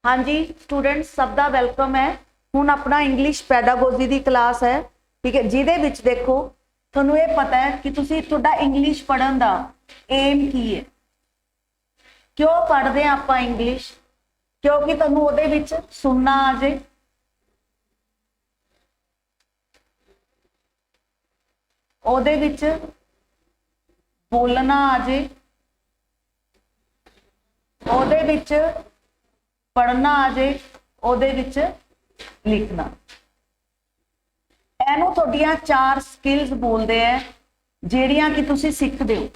हाँ जी स्टूडेंट्स सब दा वेलकम है। हुण अपना इंग्लिश पैडागोजी की क्लास है, ठीक है, जिहदे विच देखो तुहानूं ये पता है कि तुसीं तुहाडा इंग्लिश पढ़न दा एम की है। क्यों पढ़ते हैं आपां इंग्लिश? क्योंकि तुहानूं उहदे विच सुनना आ जाए, उहदे विच बोलना आ जाए, उहदे विच पढ़ना आ जाए, उहदे विच लिखना। एनू तुहाडियां 4 स्किल्स बोलते हैं जिहड़ियां कि तुसीं सिखदे हो।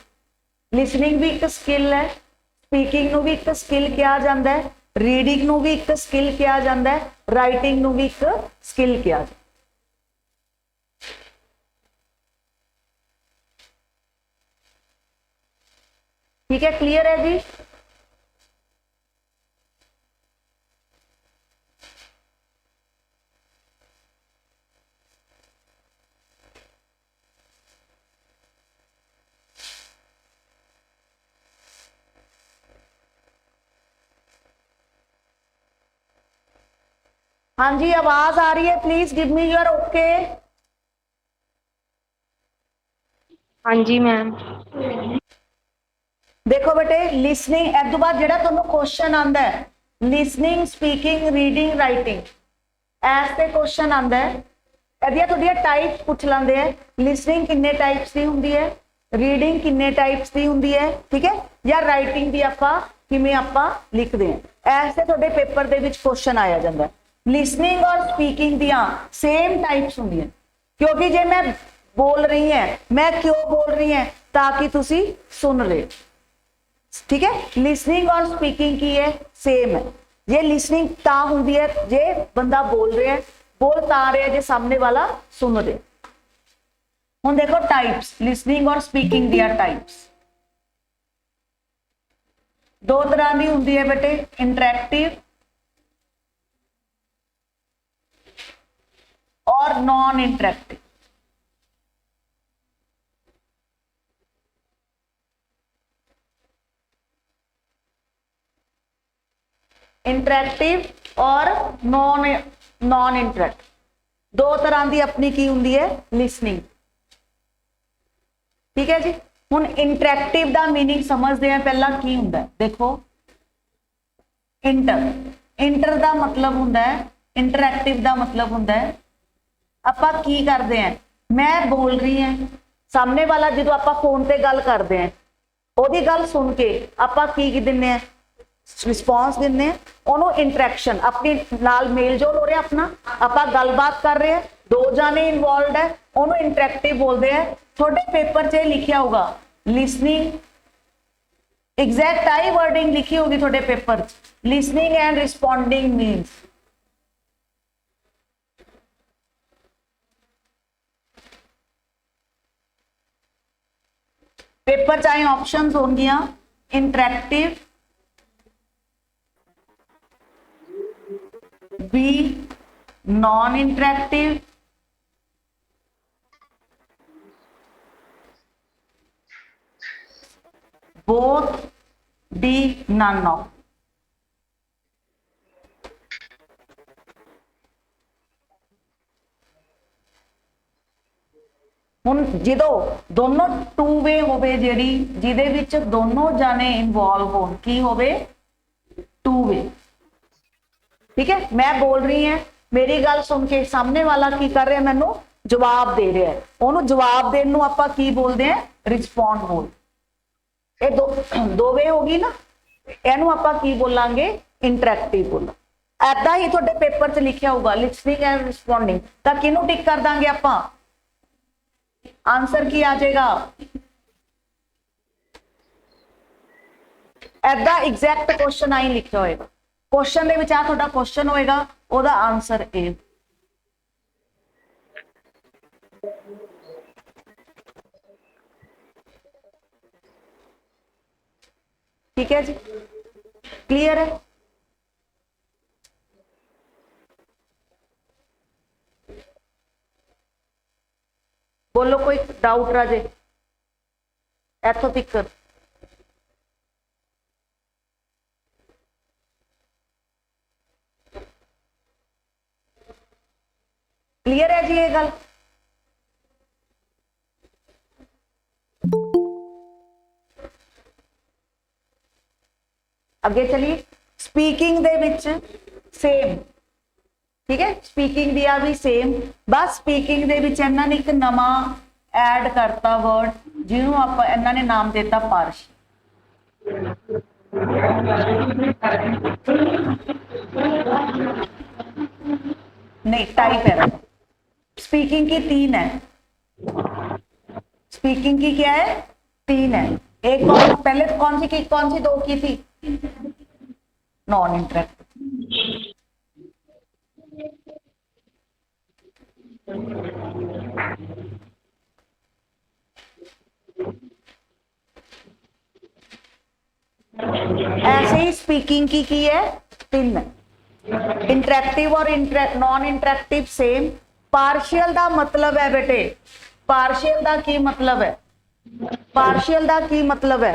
लिसनिंग भी एक स्किल है, स्पीकिंग नूं भी एक स्किल कहा जाता है, रीडिंग नूं भी एक स्किल कहा जाता है, राइटिंग नूं भी एक स्किल कहा जाता है। ठीक है, क्लियर है जी? हाँ जी, आवाज आ रही है? Please give me your okay. हाँ जी मैम। देखो बेटे, लिसनिंग इस तो बाद जेड़ा तुहानूं क्वेश्चन आंदा है, लिसनिंग, स्पीकिंग, रीडिंग, राइटिंग, ऐसे क्वेश्चन आंदा है। इहदियां तुहाडियां टाइप्स पूछ लैंदे हैं। लिसनिंग किन्ने टाइप्स की हुंदी है, रीडिंग किन्ने टाइप्स की हुंदी है, ठीक है, या राइटिंग दी आपां किवें आपां लिखदे हैं, ऐसे तुहाडे पेपर दे विच क्वेश्चन आया जांदा है। लिसनिंग और स्पीकिंग दियां सेम टाइप्स हुंदियां, क्योंकि जे मैं बोल रही है, मैं क्यों बोल रही है? ताकि तुसी सुन रहे हो, ठीक है। लिसनिंग और स्पीकिंग की है सेम है। ये लिसनिंग ता हुंदी है जे बंदा बोल रहा है, बोल ता रहा है जे सामने वाला सुन रहे। हुण देखो टाइप्स, लिसनिंग और स्पीकिंग दियां टाइप्स दो तरह की हुंदी है बेटे, इंटरैक्टिव और नॉन इंटरैक्टिव। इंटरैक्टिव और नॉन नॉन इंटरैक्टिव, दो तरह की अपनी की हुंदी है लिसनिंग, ठीक है जी। हुण इंटरैक्टिव का मीनिंग समझते हैं पहला की हुंदा है। देखो इंटर, इंटर का मतलब हुंदा है, इंटरैक्टिव का मतलब हुंदा है आपां की करते हैं, मैं बोल रही हैं, सामने वाला जो आप फोन पर गल करते हैं ਉਹਦੀ गल सुन के आपां की दिंदे हैं, रिस्पॉन्स दिंदे हैं, उन्होंने इंटरैक्शन अपने नाल मेल जोल हो रहा, अपना आपां गलबात कर रहे हैं, दो जाने इन्वॉल्व है, उन्होंने इंटरैक्टिव बोलते हैं। थोड़े पेपर च लिखा होगा लिसनिंग, एग्जैक्ट आई वर्डिंग लिखी होगी थोड़े पेपर च, listening and responding means. Paper चाहे ऑप्शंस होंगियां, interactive, be non interactive, both, the none of. हुण जो दोनों टू वे होवे, जेड़ी जिहदे विच दोनों जाने इनवॉल्व हो, की होवे? टू वे, ठीक है। मैं बोल रही है, मेरी गल सुन के सामने वाला की कर रहा है, मैनू जवाब दे रहा है, उन्होंने जवाब देने नूं आपां की बोलते हैं? रिस्पॉन्ड बोल। ये दो वे होगी ना, इनू आपां की बोलांगे? इंटरैक्टिव बोल। ऐदा ही थोड़े पेपर च लिखा होगा लिसनिंग एंड रिस्पॉन्डिंग, तो किनू टिक कर देंगे आपां? आंसर की आ जाएगा? ऐदा एग्जैक्ट क्वेश्चन आई लिखा होएगा, क्वेश्चन दे विच आ तुहाडा क्वेश्चन होएगा, ओहदा आंसर ए। ठीक है जी, क्लियर है? बोलो कोई डाउट राजे इथों तक? हाँ, क्लियर है जी ये गल? अगे चलिए, स्पीकिंग दे विच सेम, ठीक है, स्पीकिंग दिया भी सेम, बस स्पीकिंग दे विच इन्हां ने एक नवा ऐड करता वर्ड जिन्हों आप इन्हां ने नाम देता पार्श। नहीं, टाइप है, स्पीकिंग की 3 है, स्पीकिंग की क्या है 3 है। एक पहले कौन सी की, कौन सी 2 की थी? Non interactive. ऐसे ही स्पीकिंग की है 3 है, इंटरेक्टिव और नॉन इंटरेक्टिव सेम। पार्शियल का मतलब है बेटे, पार्शियल का की मतलब है, पार्शियल का की मतलब है,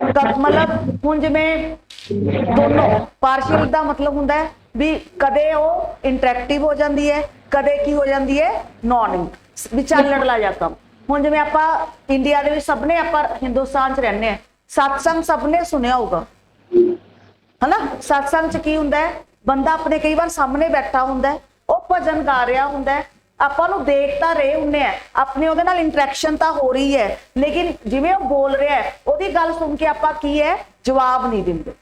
मतलब हुण जिवें दोनों, पार्शियल का मतलब हुंदा है भी कदे वो इंटरेक्टिव हो जाती है, कदे की हो जाती है नॉन, विचालड़ ला जा काम। हुण जिवें आपां इंडिया दे विच सबने, आपां हिंदुस्तान च रहने हैं, सत्संग सबने सुनिया होगा है ना। सत्संग च की हुंदा है, बंदा अपने कई बार सामने बैठा हुंदा है, वो भजन गा रहा हुंदा है, ਆਪਾਂ ਨੂੰ देख ਤਾਂ ਰਹੇ ਹੁੰਨੇ ਆ, अपनी ਉਹਦੇ ਨਾਲ इंटरैक्शन ਤਾਂ हो रही है, लेकिन जिवें ਉਹ बोल रहा है ਉਹਦੀ ਗੱਲ सुन के ਆਪਾਂ की है जवाब नहीं दिंदे,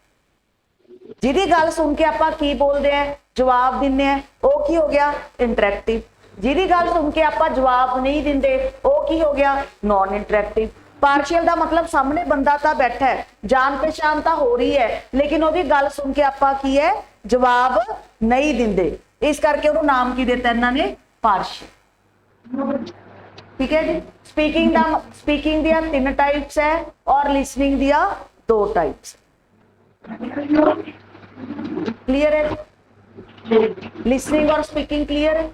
ਜਿਹਦੀ ਗੱਲ सुन के ਆਪਾਂ की बोलते हैं जवाब दिंदे हैं, वो की हो गया इंटरैक्टिव। ਜਿਹਦੀ ਗੱਲ सुन के ਆਪਾਂ जवाब नहीं दिंदे वो की हो गया नॉन इंटरैक्टिव। पार्शियल का मतलब सामने बंदा तो बैठा है, जान पहचान तो हो रही है, लेकिन ਉਹਦੀ ਗੱਲ सुन के ਆਪਾਂ की है जवाब नहीं दिंदे, इस करके ਉਹਨੂੰ नाम की देता इन्होंने पार्शियल। ठीक है जी। स्पीकिंग दा, स्पीकिंग दिया 3 टाइप्स है और लिसनिंग दिया 2 टाइप्स। क्लियर है? लिसनिंग और स्पीकिंग क्लियर है?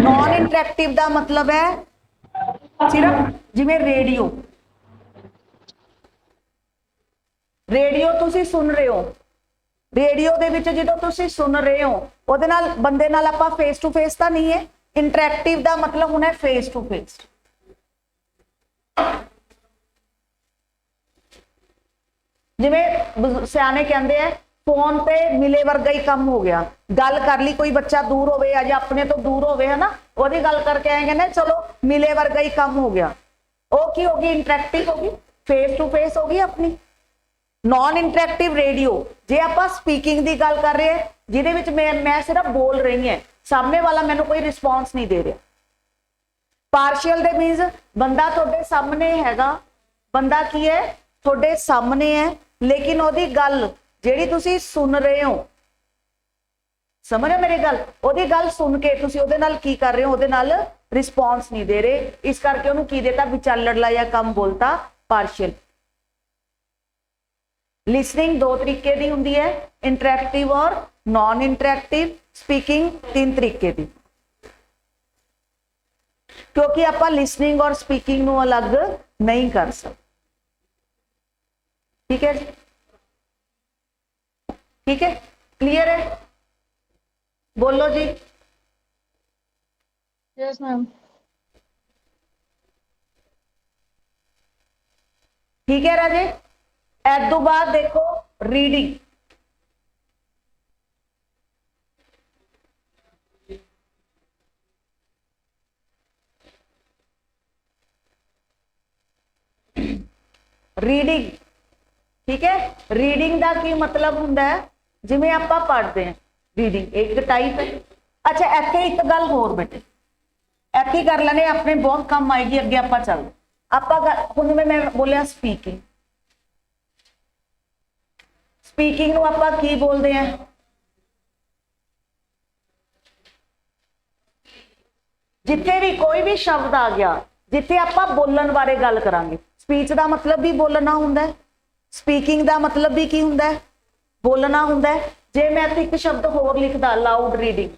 नॉन इंटरेक्टिव का मतलब है सिर्फ जिवें रेडियो, रेडियो तुसी सुन रहे हो, रेडियो दे विच जदों तुसी सुन रहे हो उहदे नाल बंदे नाल आपां फेस टू फेस तां नहीं है, इंटरैक्टिव दा मतलब होना है फेस टू फेस। जिवें सियाने कहंदे हैं फोन पे मिले वर्गा ही कम हो गया, गल कर ली, कोई बच्चा दूर होवे या अपने तो दूर होवे है ना, ओहदी गल करके आए कहंदे चलो मिले वर्गा ही कम हो गया, वो की होगी इंटरैक्टिव होगी, फेस टू फेस होगी अपनी। नॉन इंटरैक्टिव रेडियो जे आपां स्पीकिंग की गल कर रहे हैं जिहदे विच मैं सिर्फ बोल रही है, सामने वाला मैनूं कोई रिस्पॉन्स नहीं दे रहा। पार्शियल दे मीनस बंदा तुहाडे सामने हैगा, बंदा की है तुहाडे सामने है, लेकिन ओहदी गल जिहड़ी तुसीं सुन रहे हो, समझ रहे मेरी गल, ओहदी गल सुन के तुसीं ओहदे नाल की कर रहे हो, ओहदे नाल रिस्पॉन्स नहीं दे रहे, इस करके उहनूं की देता विचालड़ला या कम बोलता पार्शियल। लिसनिंग 2 तरीके की होंदी है, इंटरैक्टिव और नॉन इंटरैक्टिव। स्पीकिंग 3 तरीके की, क्योंकि आपां लिसनिंग और स्पीकिंग नूं अलग नहीं कर सकते। ठीक है जी, ठीक है, क्लियर है? बोलो जी। Yes ma'am. ठीक है राजे। इस तो बाद देखो रीडिंग, रीडिंग, ठीक है। रीडिंग का की मतलब हुंदा है जिवें आपां पढ़ते हैं, रीडिंग एक टाइप है। अच्छा इत्थे एक गल होर बेटे, इत्थे कर लेने, अपने बहुत काम आएगी, अगे आपां चलदे। आपां हुण जिवें मैं बोलिया स्पीकिंग, स्पीकिंग नूं आपां की बोलते हैं? जिथे भी कोई भी शब्द आ गया, जिथे आपां बोलण बारे गल करांगे, स्पीच का मतलब भी बोलना हुंदा है, स्पीकिंग का मतलब भी की हुंदा है बोलना हुंदा है। जे मैं एक शब्द होर लिखदा लाउड रीडिंग,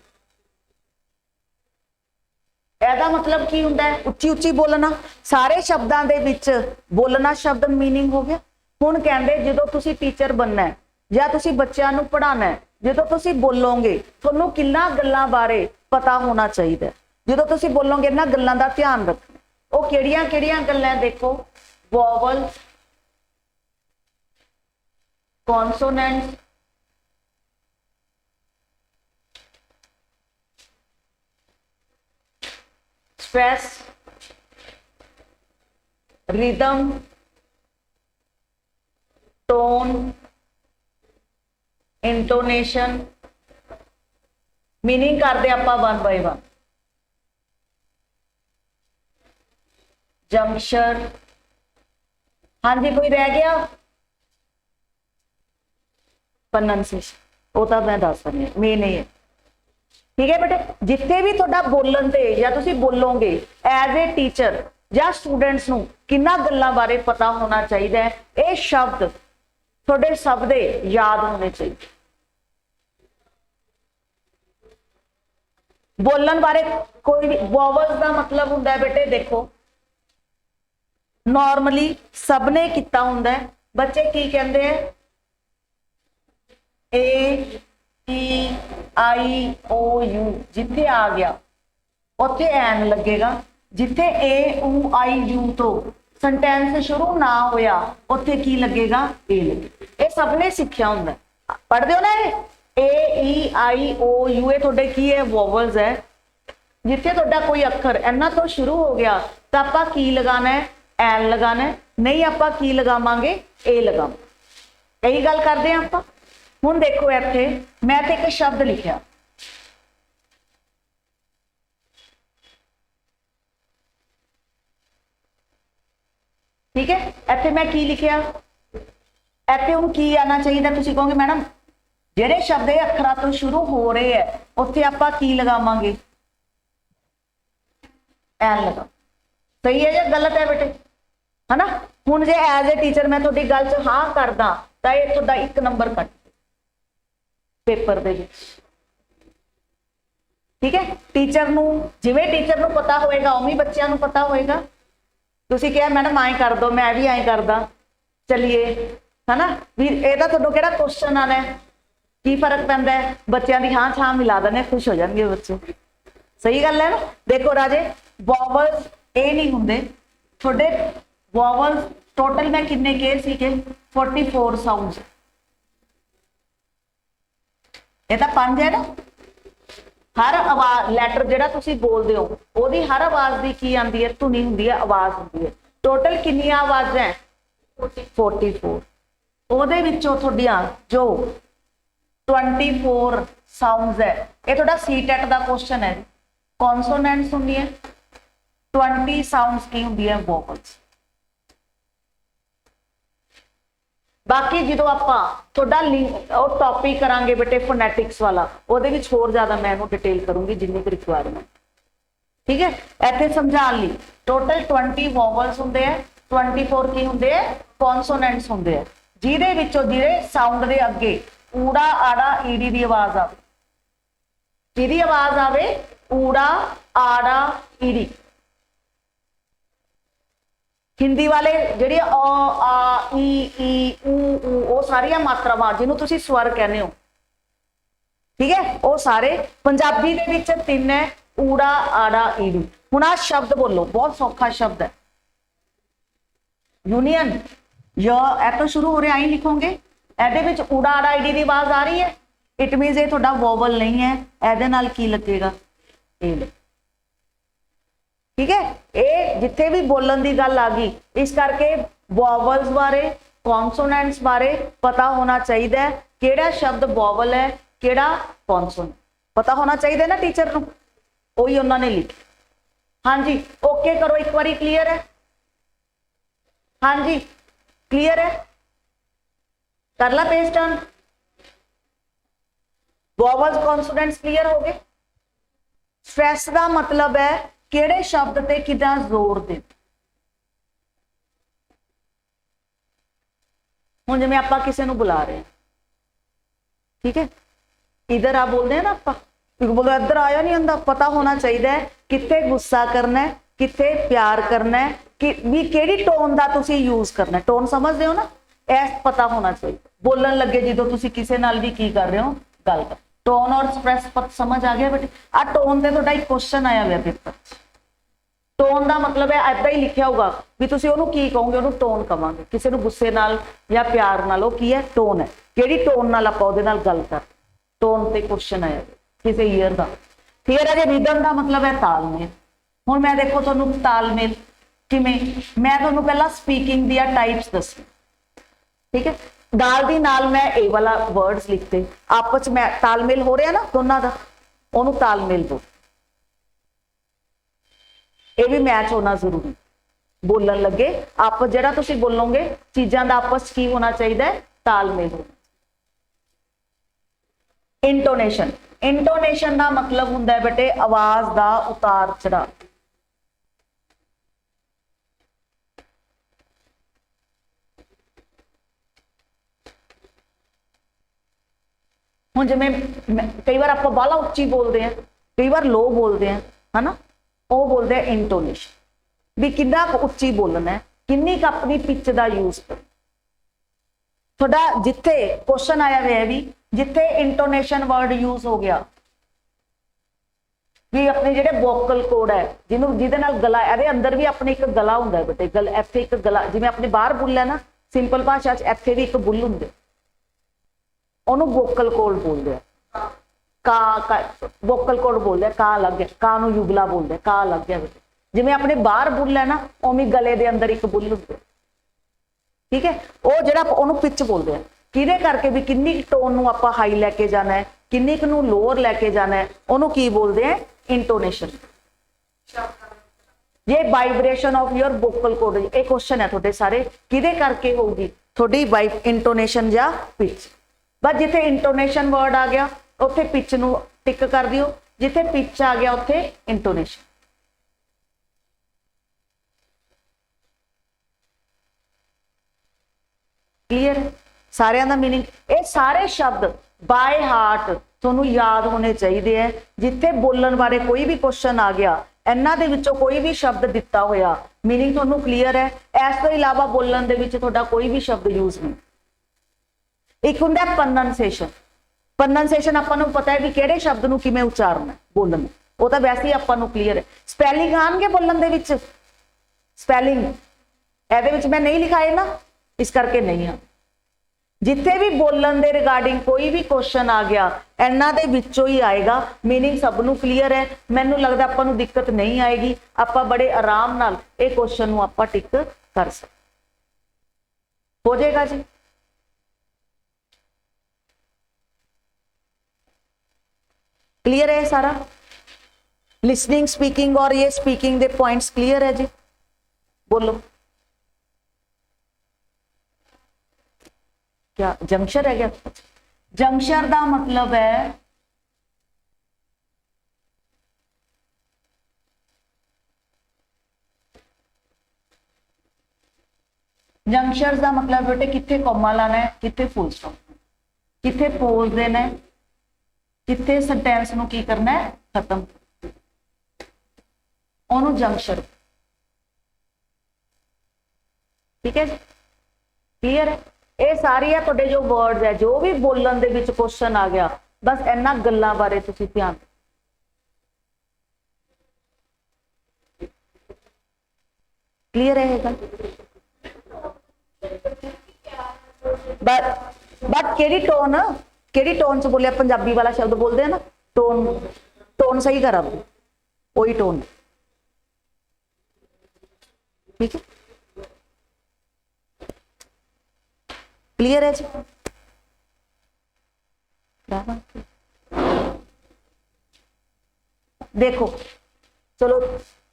ਇਹਦਾ ਮਤਲਬ ਕੀ ਹੁੰਦਾ ਹੈ? ਉੱਚੀ ਉੱਚੀ ਬੋਲਣਾ। ਸਾਰੇ ਸ਼ਬਦਾਂ ਦੇ ਵਿੱਚ ਬੋਲਣਾ ਸ਼ਬਦ ਮੀਨਿੰਗ ਹੋ ਗਿਆ। ਹੁਣ ਕਹਿੰਦੇ ਜਦੋਂ ਤੁਸੀਂ ਟੀਚਰ ਬਣਨਾ ਹੈ ਜਾਂ ਤੁਸੀਂ ਬੱਚਿਆਂ ਨੂੰ ਪੜ੍ਹਾਉਣਾ ਹੈ, ਜਦੋਂ ਤੁਸੀਂ ਬੋਲੋਗੇ ਤੁਹਾਨੂੰ ਕਿੰਨਾ ਗੱਲਾਂ ਬਾਰੇ ਪਤਾ ਹੋਣਾ ਚਾਹੀਦਾ। ਜਦੋਂ ਤੁਸੀਂ ਬੋਲੋਗੇ ਇਹਨਾਂ ਗੱਲਾਂ ਦਾ ਧਿਆਨ ਰੱਖਣਾ। ਉਹ ਕਿਹੜੀਆਂ ਕਿਹੜੀਆਂ ਗੱਲਾਂ? ਦੇਖੋ, vowel, consonant, stress, rhythm, tone, intonation. Meaning करते आप वन बाय वन। जंक्शन, हाँ जी, कोई रह गया? प्रोनंसिएशन, वो तो मैं दस रही हूँ, मेन है। ठीक है बेटे, जिथे भी तुहाडा बोलन ते या तुसी बोलोगे एज ए टीचर या स्टूडेंट्स नूं किन्ना गल्लां बारे पता होना चाहिए है। ये शब्द तुहाडे सब दे याद होने चाहिए। बोलन बारे कोई भी वोवल्स का मतलब हुंदा है बेटे, देखो नॉर्मली सबने किता हुंदा है। बच्चे की कहंदे हैं? ए ई आई ओ यू। जिथे आ गया उत्थे एन लगेगा। जिथे ए ऊ आई यू तो सेंटेंस शुरू ना होया उत्थे की लगेगा? ए लगेगा। ये सबने सीखिया हुंदा है। पढ़दे हो ना? ए ई आई ओ यू ये तुहाडे की है? वोवल्स है। जिथे तुहाडा कोई अखर इन्हां तो शुरू हो गया तो आपां की लगाना है? एन लगाना है। नहीं आपां की लगावांगे? ए लगावांगे। यही गल करदे आं आपां। हुण देखो इत्थे मैं ते एक शब्द लिखिया, ठीक है? इत्थे मैं की लिखिया? इत्थे हुण की आना चाहिए? तुसीं कहोगे मैडम जिहड़े शब्द ये अखरां तो शुरू हो रहे हैं उत्थे आपां की लगावांगे? एन लगा। सही है या गलत है बेटे? है ना? हुण जे एज ए टीचर मैं तुहाडी गल च हां करदा तां इह तुहाडा 1 नंबर कट पेपर दे विच। ठीक है? टीचर नूं जिवें टीचर नूं पता होएगा उवें बच्चिआं नूं पता होएगा। तुसीं कहा मैडम ऐ कर दो, मैं भी ऐ करदा, चलिए, है ना? भी इहदा तुहानूं किहड़ा क्वेश्चन आना है? की फर्क पैंदा है? बच्चिआं दी हां छां मिला देने, खुश हो जाणगे बच्चे। सही गल है ना? देखो राजे, वोवल्स ये नहीं हुंदे तुहाडे। वोवल्स टोटल मैं किन्ने कहे सीगे? 44 साउंड्स। ये तो 5 है ना? हर आवाज लैटर जिहड़ा तुसीं बोलदे हो ओहदी हर आवाज दी की आंदी है? धुनी हुंदी है, आवाज हुंदी है। टोटल कितनियां आवाज़ां? 44। ओहदे विचों तुहाडीआं जो 24 साउंड्स है, ये तुहाडा सीटेट दा क्वेश्चन है। कॉन्सोनेंट्स हुंदी है, 20 साउंड्स की हुंदी है? वोवल्स। बाकी जो आपां तुहाडा और टॉपिक करांगे बेटे फोनैटिक्स वाला, ਉਹਦੇ ਵਿੱਚ ਹੋਰ ਜ਼ਿਆਦਾ मैं ਇਹਨੂੰ डिटेल करूंगी जिन्नी कुछ रिक्वायरमेंट। ठीक है? ਇੱਥੇ ਸਮਝਾਉਣ ਲਈ टोटल 20 वोवल्स ਹੁੰਦੇ ਆ, 24 ਕੀ ਹੁੰਦੇ ਆ? ਕੌਨਸੋਨੈਂਟਸ ਹੁੰਦੇ ਆ, ਜਿਹਦੇ ਵਿੱਚੋਂ ਜਿਹੜੇ ਸਾਊਂਡ ਦੇ ਅੱਗੇ ਊੜਾ ਆੜਾ ਈੜੀ ਦੀ ਆਵਾਜ਼ ਆਵੇ। ਕਿਹਦੀ ਆਵਾਜ਼ ਆਵੇ? ਊੜਾ ਆੜਾ ਈੜੀ। हिंदी वाले जिहड़े अ आ ई ऊ वो सारिया मात्रावां जिन्हों तुसीं स्वर कहने हो। ठीक है? वो सारे पंजाबी दे विच 3 है, ऊड़ा आड़ा ईड़ी। हुण आ शब्द बोलो, बहुत सौखा शब्द है। यूनियन य ए तो शुरू हो रहा, आई लिखोगे। ਇਹਦੇ ਵਿੱਚ ਊੜਾ ਆੜਾ ਈੜੀ ਦੀ आवाज आ रही है, इट मीनस ये ਤੁਹਾਡਾ वोवल नहीं है। ਇਹਦੇ ਨਾਲ ਕੀ ਲੱਗੇਗਾ? ए। ठीक है? ये जिथे भी बोलन की गल आ गई, इस करके वोवल्स बारे कॉन्सोनेंट्स बारे पता होना चाहिए। केड़ा शब्द वोवल है, केड़ा कॉन्सोनेंट, पता होना चाहिए ना टीचर को। वही उन्होंने लिखी। हाँ जी, ओके करो एक बारी। क्लीयर है? हाँ जी, क्लीयर है? कर ला page turn. Vowels consonants clear हो गए। स्ट्रेस का मतलब है किहड़े शब्द ते कितना जोर दे। हुण जिवें आपां किसी नूं बुला रहे हैं, ठीक है, इधर आ बोलते हैं ना, आपां बोलो इधर आया नहीं आंदा। पता होना चाहिए कित्थे गुस्सा करना है, कित्थे प्यार करना है, कि भी केड़ी टोन का तुसी यूज करना है। टोन समझते हो ना, ऐस पता होना चाहिए। बोलन लगे जो तुसी किसी नाल भी की कर रहे हो गल कर, टोन और एक्सप्रैस पत समझ आ गया बेटे। आ टोन से तुहाडा एक क्वेश्चन आया हुआ पेपर, टोन का मतलब है ऐदा ही लिखा होगा भी तुसी ओनू की कहोगे, ओनू टोन कवांगे। किसी नू गुस्से नाल या प्यार नाल ओ की है, टोन है। किहड़ी टोन नाल आपां उहदे नाल गल कर, टोन ते क्वेश्चन आया किसी ईयर का। फिर अजे रिदम का मतलब है तालमेल। हुण मैं देखो तुहानू तालमेल किवें, मैं तुहानू पहला स्पीकिंग दी टाइप्स दसी, ठीक है। नाल दी नाल मैं ए वाला वर्ड्स लिखते, आपस में तालमेल हो रहा ना दोनों का, ओनू तालमेल बोल। ये भी मैच होना जरूरी, बोलन लगे आपस जिहड़ा तुसी बोलोगे चीज़ों का आपस की होना चाहिए, तालमेल होना। इंटोनेशन, इंटोनेशन का मतलब हुंदा है बेटे आवाज का उतार चढ़ाव। हुण जिवें कई बार आप बाला उच्ची बोलते हैं, कई बार लो बोलते हैं, है ना, वो बोलते हैं इंटोनेशन। भी कितना उच्ची बोलना है, किन्नी क अपनी पिच का यूज कर। थोड़ा जिथे क्वेश्चन आया हुआ है भी जिथे इंटोनेशन वर्ड यूज हो गया, भी अपने जेडे वोकल कोड है जिन्हों जिहदे नाल गला, इहदे अंदर भी अपने एक गला हुंदा है बेटे, गल इत्थे एक गला, जिवें अपने बाहर बुल है ना सिंपल भाषा च, इत्थे भी एक बुल हुंदे, ओनू वोकल कोड बोलते हैं। का वोकल कोड बोलते हैं, का लग गया, का नू युगला बोलते हैं, का लग गया बेटे। जिवें अपने बाहर बुल है ना, उवें गले दे अंदर एक बुल हुंदे, ठीक है। वो जिहड़ा ओनू पिच बोलते हैं, किहदे करके भी किन्नी टोन नू आपां हाई लैके जाना है, किन्नी नू लोअर लैके जाना है, ओनू की बोलते हैं, इंटोनेशन। ये vibration of your vocal cord, ये क्वेश्चन है थोड़े सारे, किहदे करके होगी थोड़ी वाइब इंटोनेशन या पिच। बस जिथे इंटोनेशन वर्ड आ गया उत्थे पिच नू टिक कर दियो, जिथे पिच आ गया उत्थे इंटोनेशन। क्लियर है सारिਆਂ ਦਾ मीनिंग। ये सारे शब्द बाय हार्ट तुहानू याद होने चाहिए है। जिथे बोलन बारे कोई भी क्वेश्चन आ गया, इन्हां दे विचों कोई भी शब्द दिता होया, मीनिंग तुहानू क्लीयर है। इस तो इलावा बोलन दे विच तुहाडा कोई भी शब्द यूज नहीं। एक हुंदा प्रोनंसिएशन, प्रोनंसिएशन आपां नूं पता है भी किहड़े शब्द नूं किवें उच्चारना है बोलन, वो तो वैसे ही आपां नूं क्लीयर है। स्पैलिंग आउणगे बोलन दे विच, स्पैलिंग इहदे विच मैं नहीं लिखाए ना, इस करके नहीं आ। जिथे भी बोलन दे रिगार्डिंग कोई भी क्वेश्चन आ गया, इन्हां दे विचों ही आएगा, मीनिंग सब नूं क्लीयर है। मैनूं लगदा आपां नूं दिक्कत नहीं आएगी, आपां बड़े आराम नाल इह क्वेश्चन नूं आपां टिक कर सकते, हो जाएगा जी। क्लियर है सारा, लिसनिंग स्पीकिंग और ये स्पीकिंग दे पॉइंट्स क्लियर है जी। बोलो क्या जंक्शन है क्या? जंक्शन का मतलब है जंक्शन का मतलब बेटे किथे कॉमा लाना है, किथे फुल स्टॉप, किथे पोज देना है, किथे सेंटेंस नूं की करना है खत्म, ओनू जंक्शन। ठीक है क्लियर है। ये सारी है तुहाडे जो वर्ड्स है, जो भी बोलन दे विच क्वेश्चन आ गया, बस इन्हां गल्लां बारे तुसीं ध्यान। क्लियर है गल। बट केड़ी टोन च बोलिया, पंजाबी वाला शब्द बोलते हैं ना, टोन, टोन सही करा वही टोन, ठीक है क्लियर है जी। देखो चलो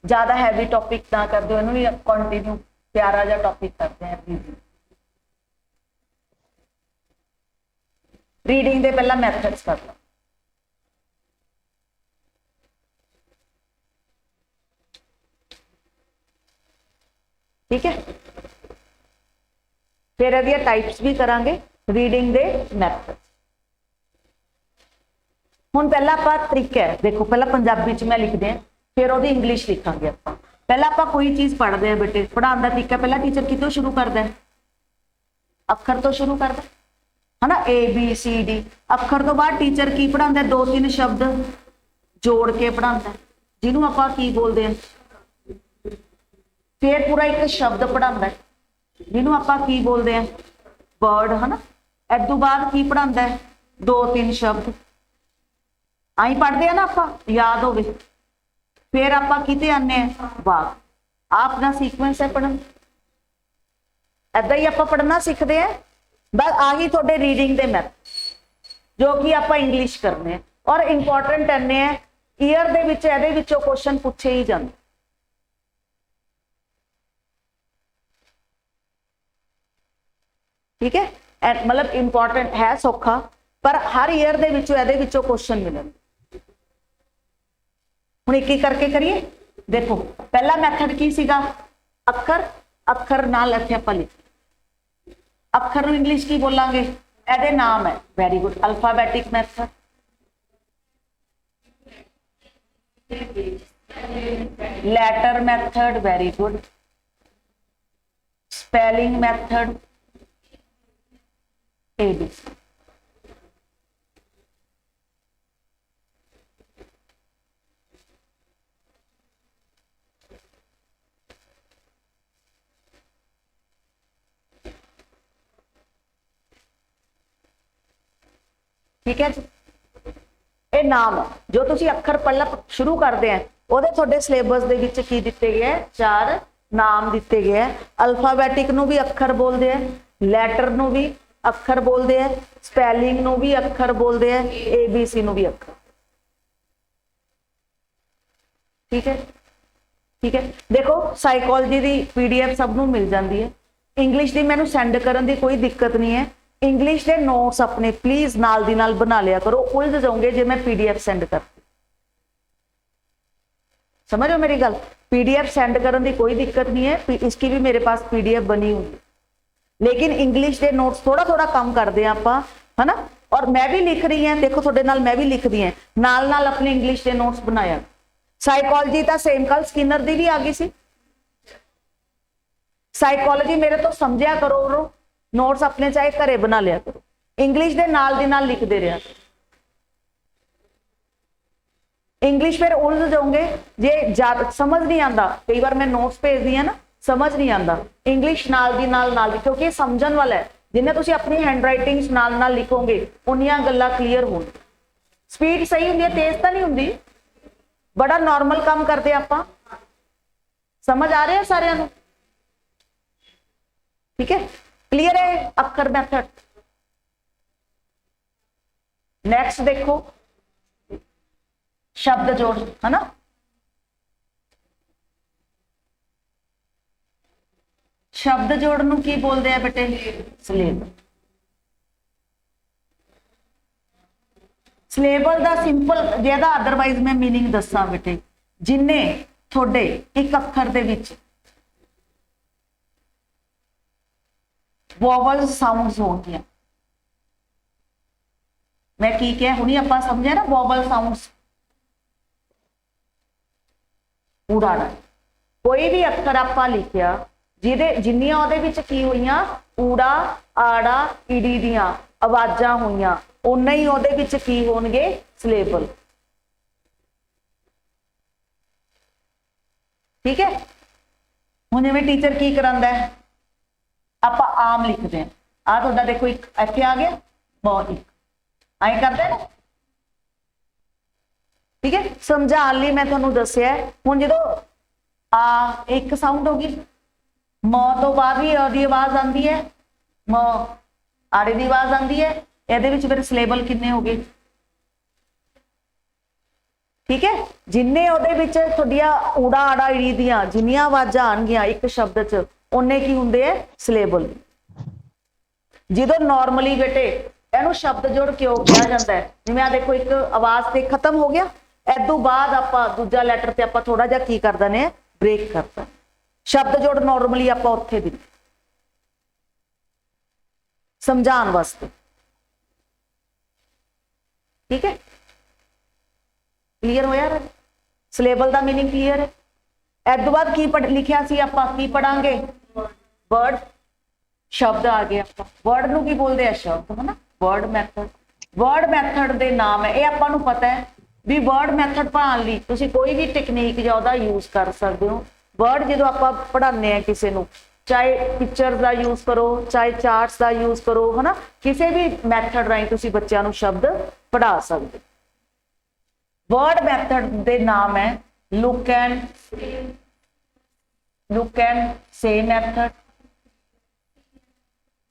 ज्यादा हैवी टॉपिक ना कर दो, इन्होंने कंटिन्यू प्यारा जा टॉपिक करते हैं। रीडिंग दे पहला मैथड्स कर लो। ठीक है, फिर यदि टाइप्स भी करांगे रीडिंग दे मैथड। हुण पहला आप तरीका है, देखो पहला पंजाबी च मैं लिखदे हैं फिर ਉਹਦੀ इंग्लिश लिखांगे ਆਪਾਂ। पहला ਆਪਾਂ कोई चीज पढ़ते हैं बेटे, पढ़ाने का तरीका पहला टीचर कितों शुरू करता है, अखर तो शुरू करता है ना, ABCD। अखर तो बाद टीचर की पढ़ाता है, 2-3 शब्द जोड़ के पढ़ाता है, जिन्हों ਆਪਾਂ की बोलते हैं। फिर पूरा एक शब्द पढ़ाता है, जिन्हों ਆਪਾਂ की बोलते हैं, वर्ड, है ना। इस बाद की पढ़ाता है, 2-3 शब्द आई पढ़ते हैं ना, आप याद हो। फिर आप किते आने वाक, अपना सीक्वेंस है पढ़न। ऐदा ही आप पढ़ना सीखते हैं। बस आही थोड़े रीडिंग के मैथड जो कि आप इंग्लिश करने हैं, और इंपॉर्टेंट इन्ने है ईयर दे विच इहदे विचों क्वेश्चन पूछे ही जाते। ठीक है, मतलब इंपॉर्टेंट है, सौखा, पर हर ईयर दे विचों इहदे विचों क्वेश्चन मिलणगे। हुण एक एक करके करिए। देखो पहला मैथड की सीगा, अखर, अखर नाल इत्थे आपां लिख, अखर नूं इंग्लिश की बोलांगे, इहदे नाम है, very good, alphabetic method. Letter method, very good. Spelling method, ABC। ठीक है जी, ये नाम जो तुसी अखर पढ़ना शुरू करते हैं, ਉਹਦੇ ਤੁਹਾਡੇ ਸਿਲੇਬਸ ਦੇ ਵਿੱਚ ਕੀ ਦਿੱਤੇ ਗਏ, 4 ਨਾਮ ਦਿੱਤੇ ਗਏ। ਅਲਫਾਬੈਟਿਕ ਨੂੰ ਵੀ ਅੱਖਰ ਬੋਲਦੇ ਆ, ਲੈਟਰ ਨੂੰ ਵੀ ਅੱਖਰ ਬੋਲਦੇ ਆ, ਸਪੈਲਿੰਗ ਨੂੰ ਵੀ ਅੱਖਰ ਬੋਲਦੇ ਆ, ABC ਨੂੰ ਵੀ ਅੱਖਰ। ठीक है, ठीक है। देखो साइकोलॉजी की PDF सब नूं मिल जाती है, इंग्लिश की मैनूं सेंड करन दी कोई दिक्कत नहीं है। इंग्लिश के नोट्स अपने प्लीज नाल दी नाल बना लिया करो, उलझ जाओगे जे मैं PDF सेंड कर। समझ लो मेरी गल, PDF सेंड करने की कोई दिक्कत नहीं है, इसकी भी मेरे पास PDF बनी हुई है, लेकिन इंग्लिश के नोट्स थोड़ा थोड़ा कम करते हैं आपां, है ना। और मैं भी लिख रही हैं, देखो थोड़े नाल मैं भी लिखदी हैं, नाल नाल अपने इंग्लिश के नोट्स बनाया। साइकोलॉजी तो सेम कल स्किनर दी भी आ गई सी। साइकोलॉजी मेरे तो समझिया करो, नोट्स अपने चाहे घरे बना लिया करो, इंग्लिश के नाल दी नाल लिखते रहा। इंग्लिश फिर उलझ जाओगे जे ज्यादा समझ नहीं आता, कई बार मैं नोट्स भेजदी है ना, समझ नहीं आता, इंग्लिश नाल दी नाल क्योंकि समझण वाला है, जिन्हें तुसीं अपनी हैंड राइटिंग नाल लिखोगे उन्नियां गल्लां क्लीयर हो। स्पीड सही हुंदी है, तेज तो नहीं हुंदी, बड़ा नॉर्मल काम करते आपां। समझ आ रहा है सारिਆਂ ਨੂੰ? ठीक है, क्लियर है अक्षर मैथड। नेक्स्ट देखो शब्द जोड़, है ना। शब्द जोड़ नूं की बोलते हैं बेटे, सिलेबल। सिलेबल का सिंपल जेदा अदरवाइज मैं मीनिंग दसा बेटे, जिन्हें थोड़े एक अखर दे विच वोवल्स साउंड्स होंगे। मैं की क्या हुणी आपां समझे ना, वोवल साउंड्स, उड़ाड़ा कोई भी अखर आपां लिखिया जिहदे जिन्नियां उहदे विच की होईयां ऊड़ा आड़ा ईड़ी दियां आवाजां होईयां, उन्ना ही उहदे विच की होणगे सिलेबल। ठीक है, हुण जिवें टीचर की करांदा है, आपां आम लिखते हैं, आ तुहाडा देखो एक इत्थे आ गया, बहुत एक ऐ करदे ना। ठीक है, समझाने लई मैं तुहानूं दस्सिआ हुण जदों आ एक साउंड होगी, म तो बाद भी अ दी आवाज आती है, म आड़े की आवाज आती है, ਇਹਦੇ ਵਿੱਚ ਫਿਰ ਸਿਲੇਬਲ ਕਿੰਨੇ ਹੋ ਗਏ। ठीक है, जिन्ने ਉਹਦੇ ਵਿੱਚ ਤੁਹਾਡੀਆਂ ਊੜਾ ਆੜਾ ਈੜੀ ਦੀਆਂ ਜਿੰਨੀਆਂ ਆਵਾਜ਼ਾਂ ਆਣਗੀਆਂ ਇੱਕ ਸ਼ਬਦ 'ਚ, ਉਹਨੇ ਕੀ ਹੁੰਦੇ ਆ ਸਿਲੇਬਲ। ਜਦੋਂ ਨਾਰਮਲੀ ਬੇਟੇ ਇਹਨੂੰ ਸ਼ਬਦ ਜੋੜ ਕਿਉਂ ਕਿਹਾ ਜਾਂਦਾ ਹੈ, ਜਿਵੇਂ ਆ ਦੇਖੋ ਇੱਕ ਆਵਾਜ਼ ਤੇ ਖਤਮ ਹੋ ਗਿਆ, ਇਸ ਤੋਂ ਬਾਅਦ ਆਪਾਂ ਦੂਜਾ ਲੈਟਰ ਤੇ ਆਪਾਂ ਥੋੜਾ ਜਿਹਾ ਕੀ ਕਰ ਦਨੇ, ਬ੍ਰੇਕ ਕਰਦਾ। शब्द जोड़ नॉर्मली आप उत्थे दी समझाने वास्ते। ठीक है, क्लियर हो यार। ਸਿਲੇਬਲ ਦਾ ਮੀਨਿੰਗ ਕਲੀਅਰ ਹੈ। ਇਸ ਤੋਂ ਬਾਅਦ ਕੀ ਲਿਖਿਆ ਸੀ ਆਪਾਂ, ਕੀ ਪੜਾਂਗੇ? ਵਰਡ, ਸ਼ਬਦ ਆ ਗਏ। ਆਪਾਂ ਵਰਡ ਨੂੰ ਕੀ ਬੋਲਦੇ ਆ? ਸ਼ਬਦ, ਹੈ ਨਾ। ਵਰਡ ਮੈਥਡ, ਵਰਡ ਮੈਥਡ ਦੇ ਨਾਮ ਹੈ ਇਹ। ਆਪਾਂ ਨੂੰ ਪਤਾ ਹੈ ਵੀ ਵਰਡ ਮੈਥਡ ਪੜ੍ਹਾਉਣ ਲਈ ਤੁਸੀਂ ਕੋਈ ਵੀ ਟੈਕਨੀਕ ਜਾਂ ਉਹਦਾ ਯੂਜ਼ ਕਰ ਸਕਦੇ ਹੋ। ਵਰਡ ਜਦੋਂ ਆਪਾਂ ਪੜ੍ਹਾਉਂਦੇ ਆ ਕਿਸੇ ਨੂੰ, ਚਾਹੇ ਪਿਕਚਰ ਦਾ ਯੂਜ਼ ਕਰੋ, ਚਾਹੇ ਚਾਰਟਸ ਦਾ ਯੂਜ਼ ਕਰੋ, ਹੈ ਨਾ। ਕਿਸੇ ਵੀ ਮੈਥਡ ਰਾਹੀਂ ਤੁਸੀਂ ਬੱਚਿਆਂ ਨੂੰ ਸ਼ਬਦ ਪੜ੍ਹਾ ਸਕਦੇ। ਵਰਡ ਮੈਥਡ ਦੇ ਨਾਮ ਹੈ look and say method,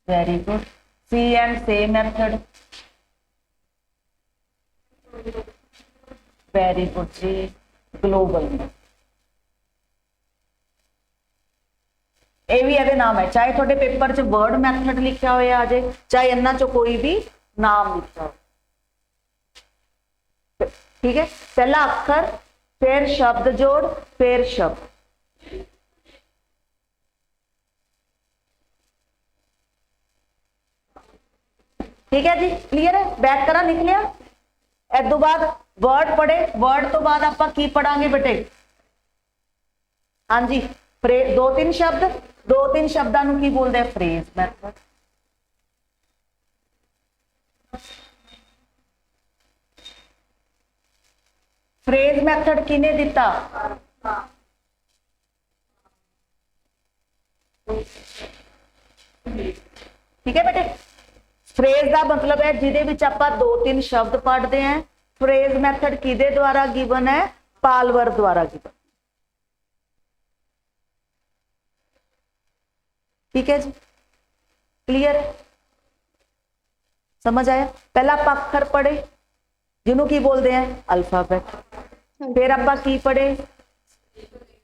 very good. C and say method, very good ਜੀ। ਗਲੋਬਲ, ਇਹ ਵੀ ਇਹਦੇ ਨਾਮ ਹੈ। ਚਾਹੇ ਤੁਹਾਡੇ ਪੇਪਰ 'ਚ ਵਰਡ ਮੈਥਡ ਲਿਖਿਆ ਹੋਇਆ ਆ ਜਾਏ, ਚਾਹੇ ਇਹਨਾਂ 'ਚੋਂ ਕੋਈ ਵੀ ਨਾਮ ਲਿਖਿਆ ਹੋ। ठीक है, पहला अक्षर, फिर शब्द जोड़, फिर शब्द। ठीक है जी, क्लियर है? बैक करा, लिख लिया। इस तो बाद वर्ड पढ़े, वर्ड तो बाद आप की पढ़ांगे बेटे? हाँ जी, दो तीन शब्द, दो तीन शब्दों की बोलते हैं फ्रेज मैथड। फ्रेज मैथड किने दिता? ठीक है बेटे, फ्रेज का मतलब है जिदे विच आपां दो तीन शब्द पढ़ते हैं। फ्रेज मैथड किदे द्वारा गिवन है? पालवर द्वारा गिवन। ठीक है जी, क्लियर है? समझ आया? पहला आप अक्षर पढ़े जिन्हों की बोलते हैं अल्फाबेट, फिर आपां की पढ़े?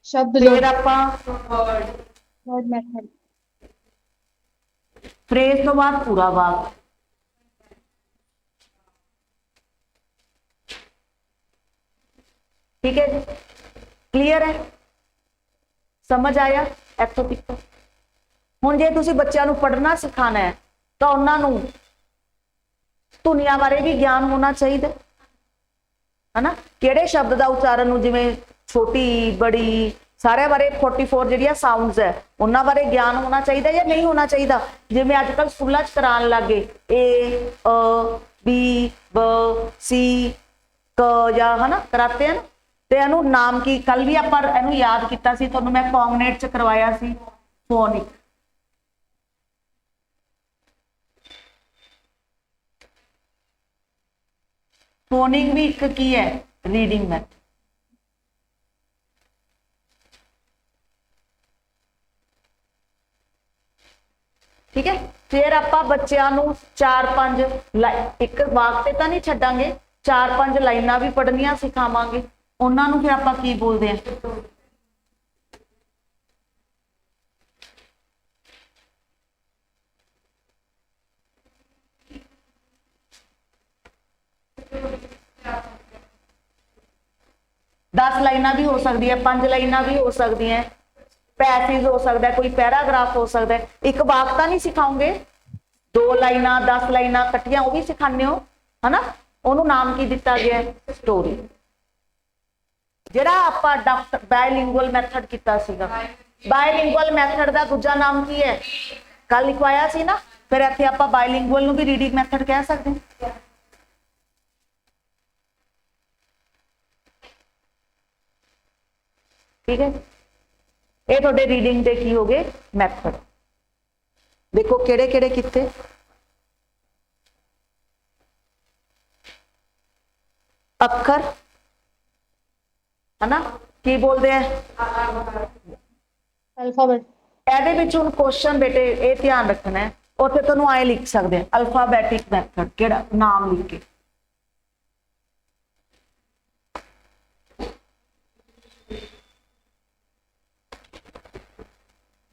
शब्द, फिर आपां वर्ड मेथड, फ्रेज तो बाद पूरा वाक। ठीक है जी, क्लियर है? समझ आया? इत्थों तक हुण जे तुसीं बच्चों नूं पढ़ना सिखाना है तो उन्होंने धुनिया बारे भी ज्ञान होना चाहिए, है ना। किहड़े शब्द का उच्चारण, जिवें छोटी बड़ी सारे बारे 44 जिहड़ियां साउंड्स है उन्हां बारे ज्ञान होना चाहिए या नहीं होना चाहिए? जिवें अजकल स्कूलों च कराउण लग गए ए अ बी ब सी क या, है ना, कराते हैं ना। तो इहनूं नाम की कल भी आपां इहनूं याद कीता सी, तुहानूं मैं कॉगनेट च करवाया सी फोनिक। फोनिंग भी एक की है रीडिंग मैथड। ठीक है, फिर आपां बच्चों नूं 4-5 एक वाक ते तां नहीं छड्डांगे, 4-5 लाइनां भी पढ़नियां सिखावांगे उन्हां नूं। फिर आपां की बोलदे हैं? दस लाइनां भी हो सकती है, 5 लाइनां भी हो सकती हैं, पैसेज हो सकता है, कोई पैराग्राफ हो सकता है। एक वाक तां नहीं सिखाओगे, 2 लाइनां 10 लाइनां कट्टियां वो भी सिखाने हो, है ना। उन्होंने नाम की दिता गया है? स्टोरी। जिहड़ा आपां डॉक्टर बायलिंगुअल मैथड कीता सीगा, बायलिंगुअल मैथड का दूजा नाम की है? कल लिखवाया सी ना। फिर इत्थे आपां बायलिंगुअल नूं भी रीडिंग मैथड कह सकते हैं। ठीक है, ये थोड़े रीडिंग के की हो गए मैथड। देखो केड़े केड़े किते? अक्षर, है ना, की बोलते हैं? अल्फाबेट। ਇਹਦੇ ਵਿੱਚ ਹੁਣ क्वेश्चन बेटे ये ध्यान रखना है, उत्थे तुहानूं आए लिख सकते हैं अल्फाबैटिक मैथड, केड़ा नाम लिख के।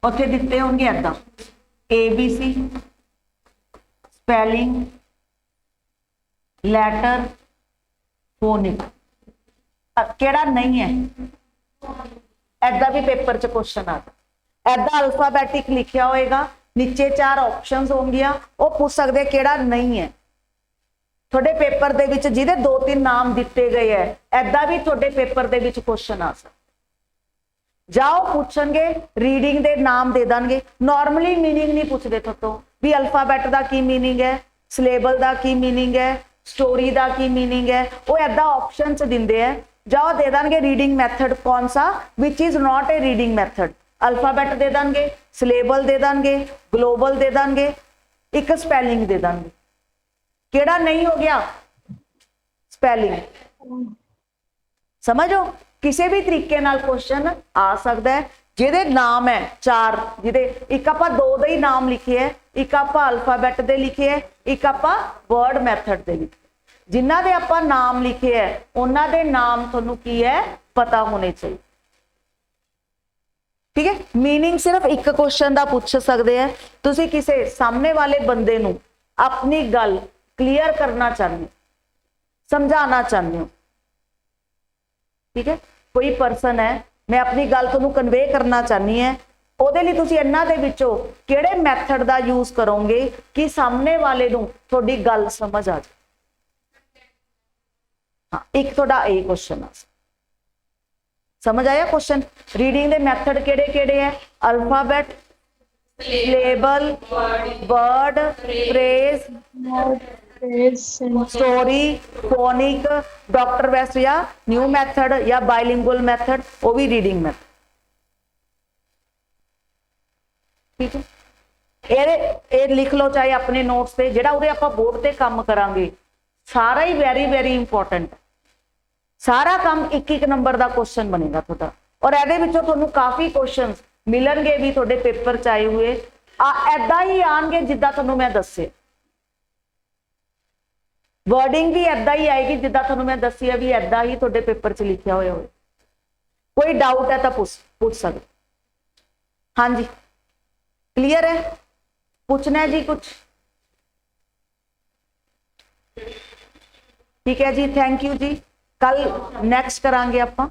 उत्थे दिते होंगे ऐदा ABC, स्पैलिंग, लैटर, फोनिक। केड़ा नहीं है ऐदा भी पेपर च क्वेश्चन आता। ऐदा अल्फाबैटिक लिखिया होएगा, नीचे 4 ऑप्शंस होंगिया, वो पूछ सकते केड़ा नहीं है। ਤੁਹਾਡੇ ਪੇਪਰ ਦੇ ਵਿੱਚ ਜਿਹਦੇ 2-3 ਨਾਮ ਦਿੱਤੇ ਗਏ ਹੈ, ਐਦਾਂ ਵੀ ਤੁਹਾਡੇ ਪੇਪਰ ਦੇ ਵਿੱਚ ਕੁਐਸਚਨ ਆ ਸਕਦਾ। ਜਾਓ ਪੁੱਛਣਗੇ, ਰੀਡਿੰਗ ਦੇ ਨਾਮ ਦੇ ਦੇਣਗੇ, ਨਾਰਮਲੀ ਮੀਨਿੰਗ ਨਹੀਂ ਪੁੱਛਦੇ ਤੁਹਾਤੋਂ ਵੀ ਅਲਫਾਬੈਟ ਦਾ ਕੀ ਮੀਨਿੰਗ ਹੈ, ਸਿਲੇਬਲ ਦਾ ਕੀ ਮੀਨਿੰਗ ਹੈ, ਸਟੋਰੀ ਦਾ ਕੀ ਮੀਨਿੰਗ ਹੈ, ਉਹ ਐਦਾਂ ਆਪਸ਼ਨਸ ਦਿੰਦੇ ਆ। ਜਾਓ ਦੇ ਦੇਣਗੇ ਰੀडिंग मैथड कौन सा which is not a reading method, alphabet दे देंगे, सिलेबल दे देंगे, ग्लोबल दे देंगे, एक स्पेलिंग दे देंगे। केड़ा नहीं हो गया स्पेलिंग, समझो किसी भी तरीके नाल क्वेश्चन आ सकता है। जिहदे नाम है 4, जिहदे एक आपां 2 दे ही नाम लिखे है, एक आपां अल्फाबेट दे लिखे है, एक आपां वर्ड मैथड दे लिखे। जिन्हां दे आपां नाम लिखे है उन्हां दे नाम तुहानूं की है पता होने चाहिए, ठीक है। मीनिंग सिर्फ एक क्वेश्चन दा पूछ सकते हैं। तुसीं किसी सामने वाले बंदे नूं अपनी गल क्लीयर करना चाहते हो, समझाना चाहते हो, ठीक है। कोई पर्सन है, मैं अपनी गल तुहानूं कन्वे करना चाहनी है, ਉਹਦੇ ਲਈ ਤੁਸੀਂ ਇਹਨਾਂ ਦੇ ਵਿੱਚੋਂ ਕਿਹੜੇ ਮੈਥਡ ਦਾ ਯੂਜ਼ ਕਰੋਗੇ ਕਿ ਸਾਹਮਣੇ ਵਾਲੇ ਨੂੰ ਤੁਹਾਡੀ ਗੱਲ ਸਮਝ ਆ ਜਾਏ। हाँ, एक थोड़ा ए क्वेश्चन समझ आया। क्वेश्चन रीडिंग दे मैथड केड़े-केड़े है, alphabet, label, word, phrase, story, phonic, doctor West या न्यू मैथड या बाइलिंगुअल मैथड, वो भी रीडिंग मैथड, ठीक है। ये लिख लो चाहे अपने नोट्स पे, जेड़ा उरे आपां बोर्ड ते काम करांगे सारा ही वेरी वेरी इंपॉर्टेंट, सारा काम एक एक नंबर का क्वेश्चन बनेगा थोड़ा। और ਇਹਦੇ ਵਿੱਚੋਂ ਤੁਹਾਨੂੰ ਕਾਫੀ क्वेश्चंस मिलणगे भी ਤੁਹਾਡੇ पेपर च आए हुए ऐदा ही आएंगे जिद्दां ਤੁਹਾਨੂੰ मैं दस्से, वर्डिंग भी ऐदा ही आएगी जिद्दां ਤੁਹਾਨੂੰ मैं दस्सी है भी ऐदा ही ਤੁਹਾਡੇ पेपर च लिखिया होया होए। कोई डाउट है तो पूछ सकते। हाँ जी क्लियर है, पूछना है जी कुछ, ठीक है जी, थैंक यू जी। कल नैक्सट करांगे आपां।